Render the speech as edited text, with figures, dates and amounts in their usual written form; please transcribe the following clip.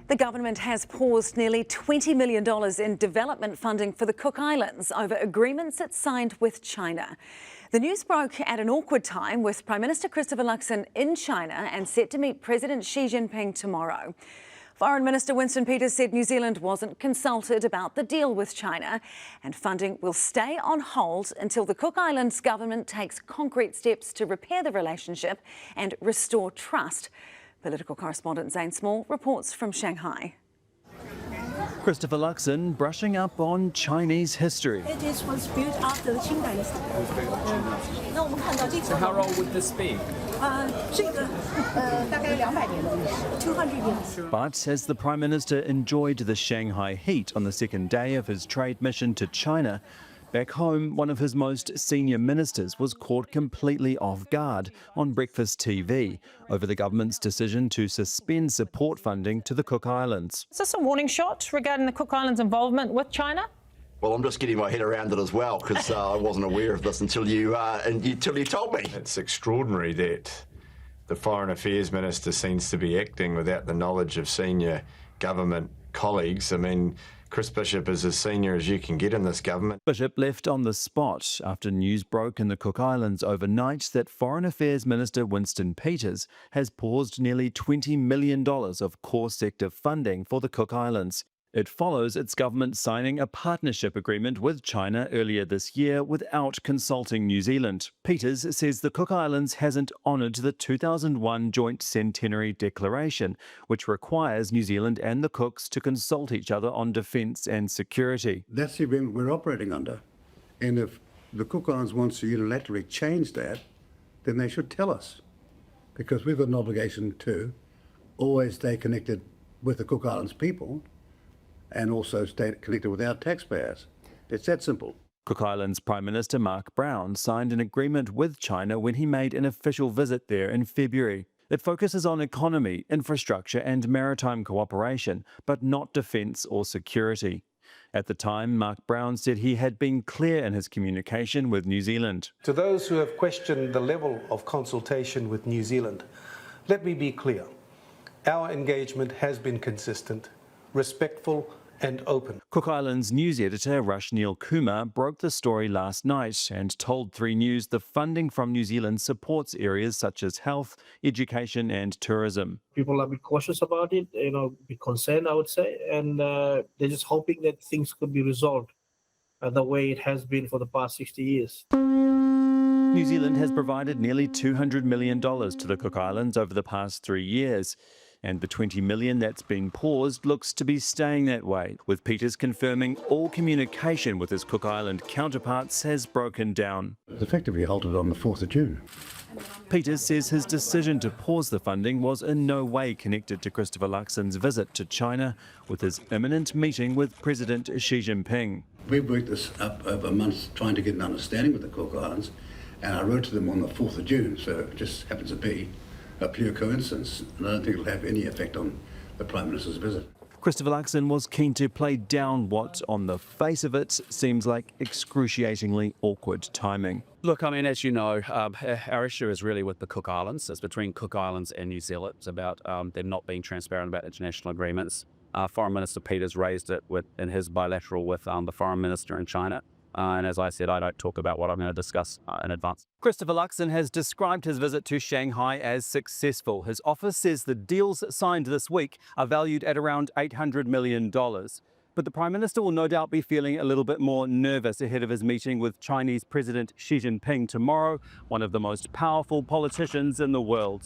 The government has paused nearly $20 million in development funding for the Cook Islands over agreements it signed with China. The news broke at an awkward time, with Prime Minister Christopher Luxon in China and set to meet President Xi Jinping tomorrow. Foreign Minister Winston Peters said New Zealand wasn't consulted about the deal with China, and funding will stay on hold until the Cook Islands government takes concrete steps to repair the relationship and restore trust. Political correspondent Zane Small reports from Shanghai. Christopher Luxon brushing up on Chinese history. It was built after the Qing dynasty. So how old would this be? 200 years. But as the Prime Minister enjoyed the Shanghai heat on the second day of his trade mission to China, back home, one of his most senior ministers was caught completely off guard on breakfast TV over the government's decision to suspend support funding to the Cook Islands. Is this a warning shot regarding the Cook Islands' involvement with China? Well, I'm just getting my head around it as well, because I wasn't aware of this until you told me. It's extraordinary that the Foreign Affairs Minister seems to be acting without the knowledge of senior government colleagues. I mean, Chris Bishop is as senior as you can get in this government. Bishop left on the spot after news broke in the Cook Islands overnight that Foreign Affairs Minister Winston Peters has paused nearly $20 million of core sector funding for the Cook Islands. It follows its government signing a partnership agreement with China earlier this year without consulting New Zealand. Peters says the Cook Islands hasn't honoured the 2001 Joint Centenary Declaration, which requires New Zealand and the Cooks to consult each other on defence and security. That's the agreement we're operating under. And if the Cook Islands wants to unilaterally change that, then they should tell us, because we've got an obligation to always stay connected with the Cook Islands people and also stay connected with our taxpayers. It's that simple. Cook Islands Prime Minister Mark Brown signed an agreement with China when he made an official visit there in February. It focuses on economy, infrastructure and maritime cooperation, but not defence or security. At the time, Mark Brown said he had been clear in his communication with New Zealand. To those who have questioned the level of consultation with New Zealand, let me be clear. Our engagement has been consistent, respectful and open. Cook Islands news editor Rashneel Kumar broke the story last night and told 3 News the funding from New Zealand supports areas such as health, education and tourism. People are a bit cautious about it, a bit concerned, I would say, and they're just hoping that things could be resolved the way it has been for the past 60 years. New Zealand has provided nearly $200 million to the Cook Islands over the past 3 years. And the $20 million that's been paused looks to be staying that way, with Peters confirming all communication with his Cook Island counterparts has broken down. It's effectively halted on the 4th of June. Peters says his decision to pause the funding was in no way connected to Christopher Luxon's visit to China, with his imminent meeting with President Xi Jinping. We've worked this up over months trying to get an understanding with the Cook Islands, and I wrote to them on the 4th of June, so it just happens to be a pure coincidence, and I don't think it'll have any effect on the Prime Minister's visit. Christopher Luxon was keen to play down what, on the face of it, seems like excruciatingly awkward timing. Look, I mean, as you know, our issue is really with the Cook Islands. It's between Cook Islands and New Zealand. It's about them not being transparent about international agreements. Foreign Minister Peters raised it in his bilateral with the Foreign Minister in China. And as I said, I don't talk about what I'm going to discuss in advance. Christopher Luxon has described his visit to Shanghai as successful. His office says the deals signed this week are valued at around $800 million. But the Prime Minister will no doubt be feeling a little bit more nervous ahead of his meeting with Chinese President Xi Jinping tomorrow, one of the most powerful politicians in the world.